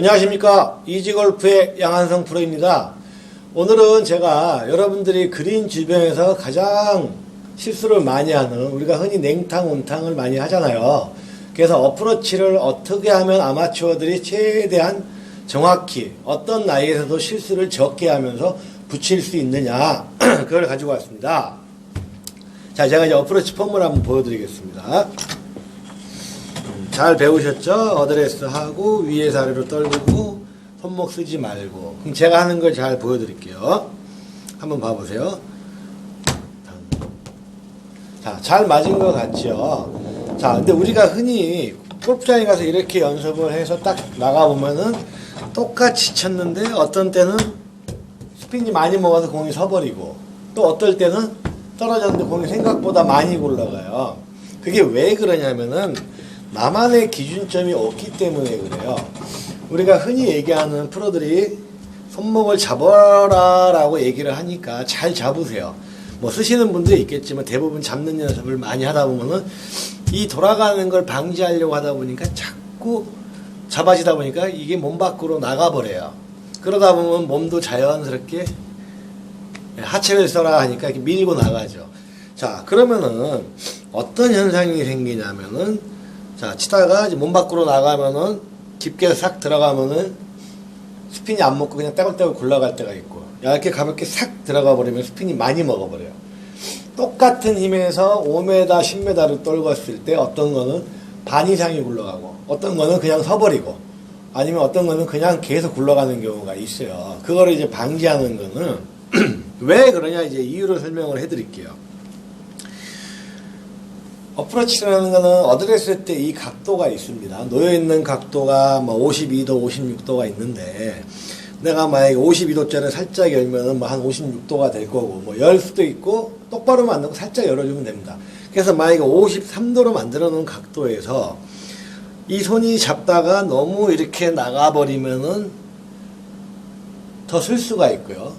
안녕하십니까, 이지골프의 양한성 프로입니다. 오늘은 제가 여러분들이 그린 주변에서 가장 실수를 많이 하는, 우리가 흔히 냉탕 온탕을 많이 하잖아요. 그래서 어프로치를 어떻게 하면 아마추어들이 최대한 정확히 어떤 나이에서도 실수를 적게 하면서 붙일 수 있느냐, 그걸 가지고 왔습니다. 자, 제가 이제 어프로치 폼을 한번 보여드리겠습니다. 잘 배우셨죠? 어드레스 하고 위에서 아래로 떨구고 손목 쓰지 말고. 그럼 제가 하는 걸 잘 보여드릴게요. 한번 봐보세요. 자, 잘 맞은 것 같죠? 자, 근데 우리가 흔히 골프장에 가서 이렇게 연습을 해서 딱 나가보면은 똑같이 쳤는데 어떤 때는 스핀이 많이 먹어서 공이 서버리고, 또 어떨 때는 떨어졌는데 공이 생각보다 많이 굴러가요. 그게 왜 그러냐면은 나만의 기준점이 없기 때문에 그래요. 우리가 흔히 얘기하는 프로들이 손목을 잡아라 라고 얘기를 하니까 잘 잡으세요. 뭐 쓰시는 분도 있겠지만 대부분 잡는 연습을 많이 하다 보면은 이 돌아가는 걸 방지하려고 하다 보니까 자꾸 잡아지다 보니까 이게 몸 밖으로 나가버려요. 그러다 보면 몸도 자연스럽게 하체를 써라 하니까 이렇게 밀고 나가죠. 자, 그러면은 어떤 현상이 생기냐면은, 자, 치다가 이제 몸 밖으로 나가면은 깊게 싹 들어가면은 스핀이 안 먹고 그냥 떼굴떼굴 굴러갈 때가 있고, 얇게 가볍게 싹 들어가 버리면 스핀이 많이 먹어버려요. 똑같은 힘에서 5m, 10m를 떨궜을 때 어떤 거는 반 이상이 굴러가고, 어떤 거는 그냥 서버리고, 아니면 어떤 거는 그냥 계속 굴러가는 경우가 있어요. 그거를 이제 방지하는 거는 왜 그러냐, 이제 이유를 설명을 해드릴게요. 어프로치라는 거는 어드레스 때 이 각도가 있습니다. 놓여있는 각도가 뭐 52도, 56도가 있는데, 내가 만약에 52도짜리 살짝 열면은 뭐 한 56도가 될 거고, 뭐 열 수도 있고, 똑바로 만들고 살짝 열어주면 됩니다. 그래서 만약에 53도로 만들어 놓은 각도에서 이 손이 잡다가 너무 이렇게 나가버리면은 더 쓸 수가 있고요.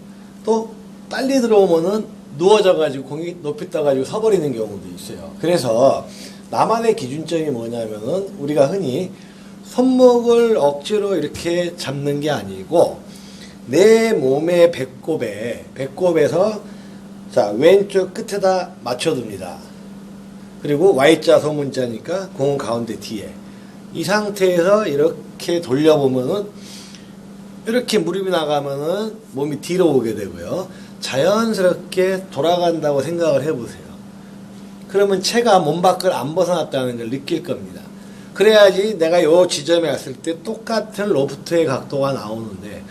또 빨리 들어오면은 누워져가지고 공이 높이 떠가지고 서버리는 경우도 있어요. 그래서 나만의 기준점이 뭐냐면은, 우리가 흔히 손목을 억지로 이렇게 잡는 게 아니고 내 몸의 배꼽에서 자, 왼쪽 끝에다 맞춰둡니다. 그리고 Y자 소문자니까 공은 가운데 뒤에, 이 상태에서 이렇게 돌려보면은 이렇게 무릎이 나가면은 몸이 뒤로 오게 되고요. 자연스럽게 돌아간다고 생각을 해보세요. 그러면 채가 몸 밖을 안 벗어났다는 걸 느낄 겁니다. 그래야지 내가 요 지점에 왔을 때 똑같은 로프트의 각도가 나오는데,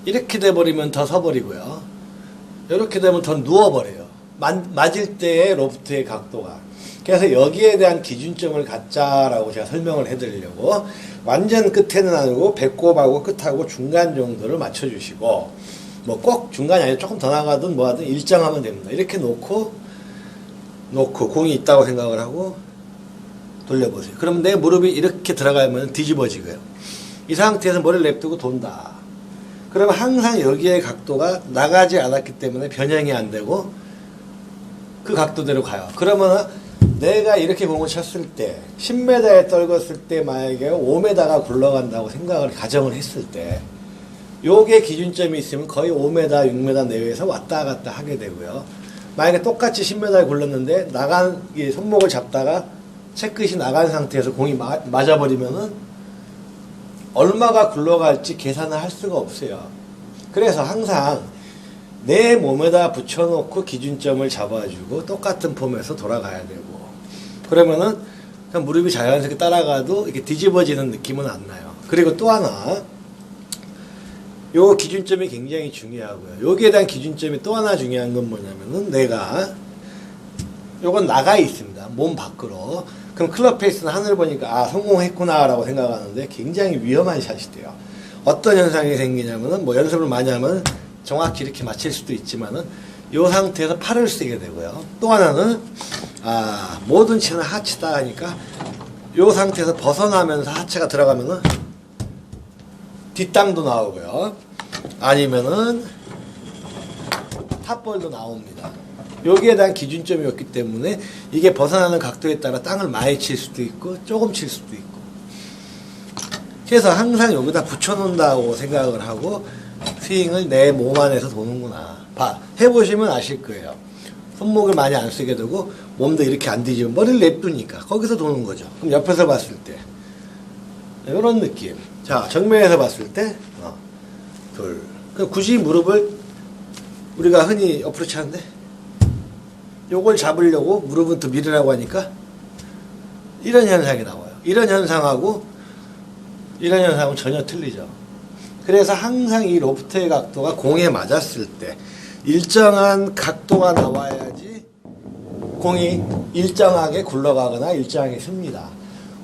이렇게 돼버리면 더 서버리고요. 이렇게 되면 더 누워버려요. 맞을 때의 로프트의 각도가. 그래서 여기에 대한 기준점을 갖자라고 제가 설명을 해드리려고, 완전 끝에는 아니고 배꼽하고 끝하고 중간 정도를 맞춰주시고, 뭐 꼭 중간이 아니라 조금 더 나가든 뭐 하든 일정하면 됩니다. 이렇게 놓고 공이 있다고 생각을 하고 돌려보세요. 그럼 내 무릎이 이렇게 들어가면 뒤집어지고요. 이 상태에서 머리를 냅두고 돈다. 그러면 항상 여기의 각도가 나가지 않았기 때문에 변형이 안 되고 그 각도대로 가요. 그러면 내가 이렇게 공을 쳤을 때 10m에 떨궜을 때 만약에 5m가 굴러간다고 생각을 가정을 했을 때, 요게 기준점이 있으면 거의 5m, 6m 내외에서 왔다 갔다 하게 되고요. 만약에 똑같이 10m에 굴렀는데 이 손목을 잡다가 채끝이 나간 상태에서 공이 맞아버리면은 얼마가 굴러갈지 계산을 할 수가 없어요. 그래서 항상 내 몸에다 붙여놓고 기준점을 잡아주고 똑같은 폼에서 돌아가야 되고, 그러면은 그냥 무릎이 자연스럽게 따라가도 이렇게 뒤집어지는 느낌은 안 나요. 그리고 또 하나, 요 기준점이 굉장히 중요하고요. 여기에 대한 기준점이 또 하나 중요한 건 뭐냐면은, 내가 요건 나가 있습니다. 몸 밖으로. 그럼 클럽 페이스는 하늘 보니까 아, 성공했구나 라고 생각하는데 굉장히 위험한 샷이 돼요. 어떤 현상이 생기냐면은, 뭐 연습을 많이 하면 정확히 이렇게 맞힐 수도 있지만은 요 상태에서 팔을 쓰게 되고요. 또 하나는 모든 채는 하체다 하니까 요 상태에서 벗어나면서 하체가 들어가면은 뒷땅도 나오고요. 아니면은 탑볼도 나옵니다. 여기에 대한 기준점이 없기 때문에 이게 벗어나는 각도에 따라 땅을 많이 칠 수도 있고 조금 칠 수도 있고, 그래서 항상 여기다 붙여놓는다고 생각을 하고 스윙을 내 몸 안에서 도는구나. 해보시면 아실 거예요. 손목을 많이 안 쓰게 되고 몸도 이렇게 안 뒤지면 머리를 냅두니까 거기서 도는 거죠. 그럼 옆에서 봤을 때 이런 느낌. 자, 정면에서 봤을 때 둘. 그럼 굳이 무릎을 우리가 흔히 어프로치 하는데 요걸 잡으려고 무릎은 더 밀으라고 하니까 이런 현상이 나와요. 이런 현상하고 이런 현상은 전혀 틀리죠. 그래서 항상 이 로프트의 각도가 공에 맞았을 때 일정한 각도가 나와야지 공이 일정하게 굴러가거나 일정하게 씁니다.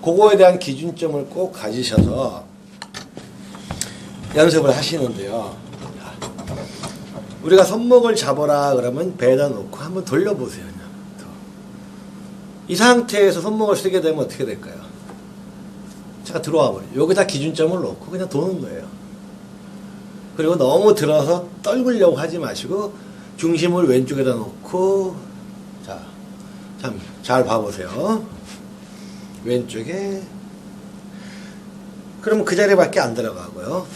그거에 대한 기준점을 꼭 가지셔서 연습을 하시는데요. 우리가 손목을 잡아라 그러면 배에다 놓고 한번 돌려보세요. 이 상태에서 손목을 쓰게 되면 어떻게 될까요? 제가 들어와 버려요. 여기다 기준점을 놓고 그냥 도는 거예요. 그리고 너무 들어서 떨구려고 하지 마시고 중심을 왼쪽에다 놓고 자, 참 잘 봐보세요. 왼쪽에 그러면 그 자리밖에 안 들어가고요.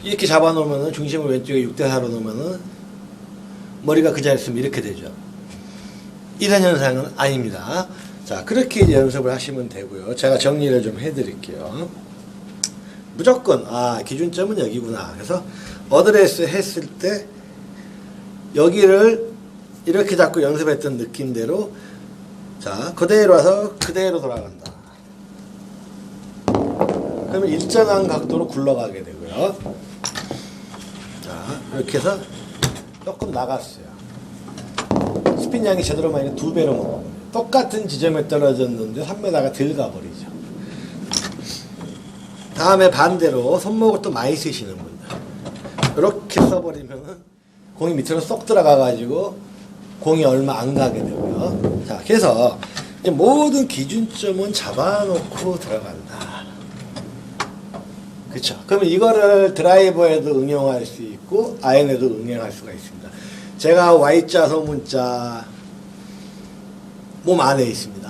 이렇게 잡아놓으면 중심을 왼쪽에 6대4로 놓으면 머리가 그 자리에 있으면 이렇게 되죠. 이런 현상은 아닙니다. 자, 그렇게 이제 연습을 하시면 되고요. 제가 정리를 좀 해드릴게요. 무조건 기준점은 여기구나. 그래서 어드레스 했을 때 여기를 이렇게 잡고 연습했던 느낌대로 자, 그대로 와서 그대로 돌아간다. 그러면 일정한 각도로 굴러가게 되고요. 자, 이렇게 해서 조금 나갔어요. 스핀 양이 제대로 만약에 2배로 먹어요. 똑같은 지점에 떨어졌는데 3m가 덜 가버리죠. 다음에 반대로 손목을 또 많이 쓰시는 분들 이렇게 써버리면은 공이 밑으로 쏙 들어가가지고 공이 얼마 안 가게 되고요. 자, 그래서 이제 모든 기준점은 잡아놓고 들어간다. 그렇죠. 그러면 이거를 드라이버에도 응용할 수 있고 아이언에도 응용할 수가 있습니다. 제가 Y자 소문자 몸 안에 있습니다.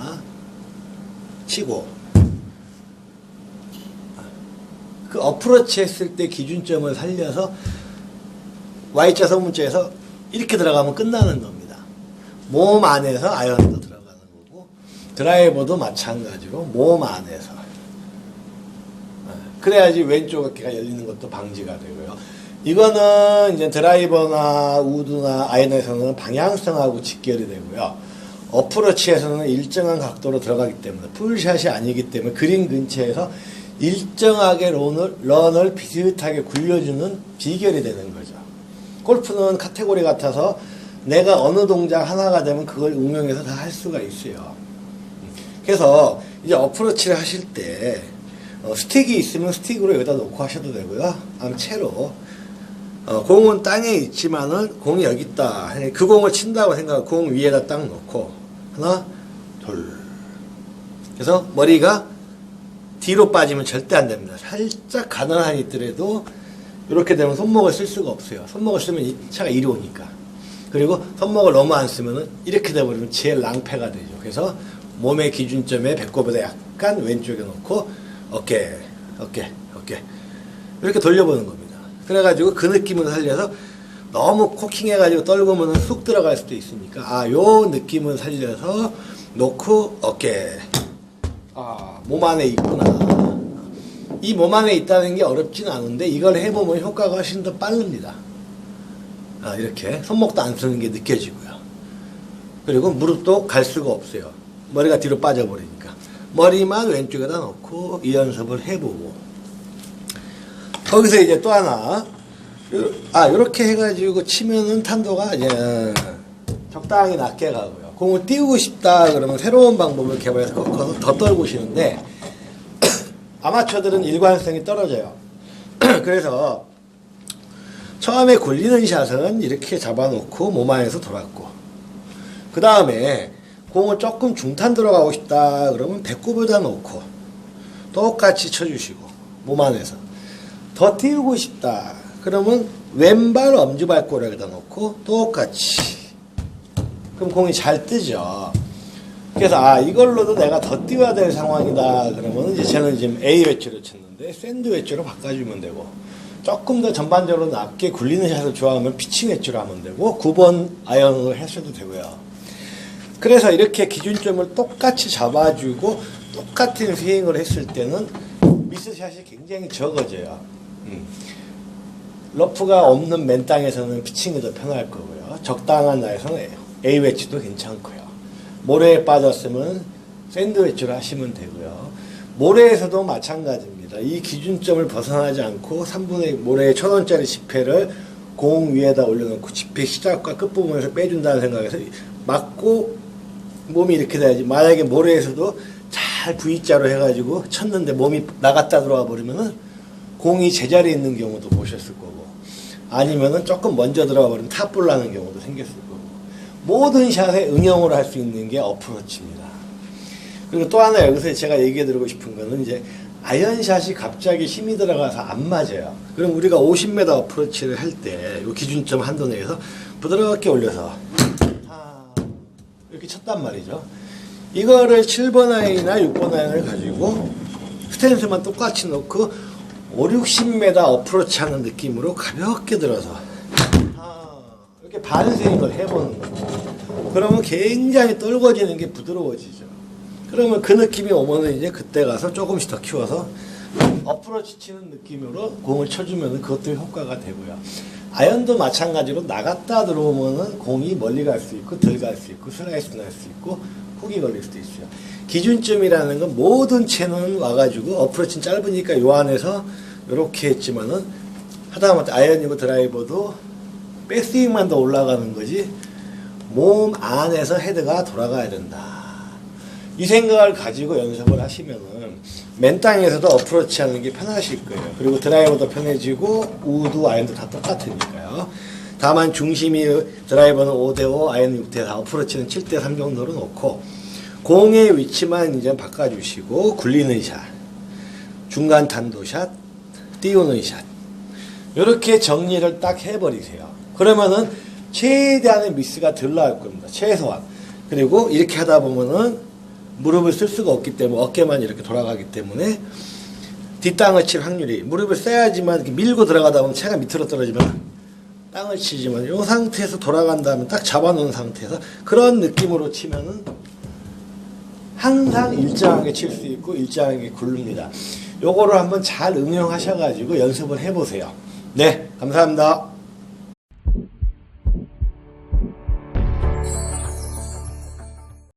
치고 그 어프로치 했을 때 기준점을 살려서 Y자 소문자에서 이렇게 들어가면 끝나는 겁니다. 몸 안에서 아이언도 들어가는 거고 드라이버도 마찬가지로 몸 안에서 그래야지 왼쪽 어깨가 열리는 것도 방지가 되고요. 이거는 이제 드라이버나 우드나 아이언에서는 방향성하고 직결이 되고요. 어프로치에서는 일정한 각도로 들어가기 때문에 풀샷이 아니기 때문에 그린 근처에서 일정하게 런을 비슷하게 굴려주는 비결이 되는 거죠. 골프는 카테고리 같아서 내가 어느 동작 하나가 되면 그걸 응용해서 다 할 수가 있어요. 그래서 이제 어프로치를 하실 때 스틱이 있으면 스틱으로 여기다 놓고 하셔도 되고요. 아니면 채로 공은 땅에 있지만은 공이 여기 있다. 그 공을 친다고 생각하고 공 위에다 딱 놓고 하나, 둘. 그래서 머리가 뒤로 빠지면 절대 안 됩니다. 살짝 가능한 있더라도 이렇게 되면 손목을 쓸 수가 없어요. 손목을 쓰면 이 차가 이리 오니까. 그리고 손목을 너무 안 쓰면은 이렇게 돼버리면 제일 낭패가 되죠. 그래서 몸의 기준점에 배꼽보다 약간 왼쪽에 놓고 어깨 이렇게 돌려보는 겁니다. 그래가지고 그 느낌을 살려서 너무 코킹해가지고 떨구면 쑥 들어갈 수도 있으니까 요 느낌을 살려서 놓고 어깨 몸 안에 있구나. 이 몸 안에 있다는 게 어렵진 않은데 이걸 해보면 효과가 훨씬 더 빠릅니다. 이렇게 손목도 안 쓰는 게 느껴지고요. 그리고 무릎도 갈 수가 없어요. 머리가 뒤로 빠져버리니까 머리만 왼쪽에다 놓고 이 연습을 해보고 거기서 이제 또 하나 이렇게 해가지고 치면은 탄도가 이제 적당히 낮게 가고요. 공을 띄우고 싶다 그러면 새로운 방법을 개발해서 거기서 더 떨구시는데 아마추어들은 일관성이 떨어져요. 그래서 처음에 굴리는 샷은 이렇게 잡아놓고 몸 안에서 돌았고 그 다음에 공을 조금 중탄 들어가고 싶다 그러면 배꼽에다 놓고 똑같이 쳐주시고 몸 안에서 더 띄우고 싶다 그러면 왼발 엄지발가락에다 놓고 똑같이 그럼 공이 잘 뜨죠. 그래서 이걸로도 내가 더 띄워야 될 상황이다 그러면 이제 저는 지금 A 웨지로 쳤는데 샌드 웨지로 바꿔주면 되고, 조금 더 전반적으로 낮게 굴리는 샷을 좋아하면 피칭 웨지로 하면 되고 9번 아이언을 했어도 되고요. 그래서 이렇게 기준점을 똑같이 잡아주고 똑같은 스윙을 했을 때는 미스샷이 굉장히 적어져요. 러프가 없는 맨 땅에서는 피칭이 더 편할 거고요. 적당한 날에서는 A 웨지도 괜찮고요. 모래에 빠졌으면 샌드 웨지로 하시면 되고요. 모래에서도 마찬가지입니다. 이 기준점을 벗어나지 않고 3분의 모래에 1,000원짜리 지폐를 공 위에다 올려놓고 지폐 시작과 끝부분에서 빼준다는 생각에서 맞고 몸이 이렇게 돼야지. 만약에 모래에서도 잘 V자로 해가지고 쳤는데 몸이 나갔다 들어와 버리면은 공이 제자리에 있는 경우도 보셨을 거고, 아니면은 조금 먼저 들어가 버리면 탑볼 나는 경우도 생겼을 거고, 모든 샷에 응용을 할 수 있는 게 어프로치입니다. 그리고 또 하나 여기서 제가 얘기해 드리고 싶은 거는 이제 아이언샷이 갑자기 힘이 들어가서 안 맞아요. 그럼 우리가 50m 어프로치를 할 때 이 기준점 한도 내에서 부드럽게 올려서 이렇게 쳤단 말이죠. 이거를 7번 아이나 6번 아이를 가지고 스탠스만 똑같이 놓고 5, 60m 어프로치 하는 느낌으로 가볍게 들어서 이렇게 반스윙을 해보는 거죠. 그러면 굉장히 떨궈지는 게 부드러워지죠. 그러면 그 느낌이 오면은 이제 그때 가서 조금씩 더 키워서 어프로치 치는 느낌으로 공을 쳐주면 그것도 효과가 되고요. 아이언도 마찬가지로 나갔다 들어오면은 공이 멀리 갈 수 있고 덜 갈 수 있고 슬라이스 날 수 있고 훅이 걸릴 수도 있어요. 기준점이라는 건 모든 채는 와가지고 어프로치는 짧으니까 요 안에서 이렇게 했지만은 하다못해 아이언이고 드라이버도 백스윙만 더 올라가는 거지 몸 안에서 헤드가 돌아가야 된다. 이 생각을 가지고 연습을 하시면은 맨 땅에서도 어프로치 하는 게 편하실 거예요. 그리고 드라이버도 편해지고 우드 아이언도 다 똑같으니까요. 다만 중심이 드라이버는 5대5 아이언 6대4 어프로치는 7대3 정도로 놓고 공의 위치만 이제 바꿔주시고 굴리는 샷, 중간 탄도샷, 띄우는 샷 이렇게 정리를 딱 해버리세요. 그러면은 최대한의 미스가 덜 나올 겁니다. 최소한. 그리고 이렇게 하다 보면은 무릎을 쓸 수가 없기 때문에 어깨만 이렇게 돌아가기 때문에 뒷땅을 칠 확률이, 무릎을 써야지만 이렇게 밀고 들어가다 보면 채가 밑으로 떨어지면 땅을 치지만 이 상태에서 돌아간 다음에 딱 잡아놓은 상태에서 그런 느낌으로 치면은 항상 일정하게 칠 수 있고 일정하게 굴릅니다. 요거를 한번 잘 응용하셔가지고 연습을 해보세요. 네, 감사합니다.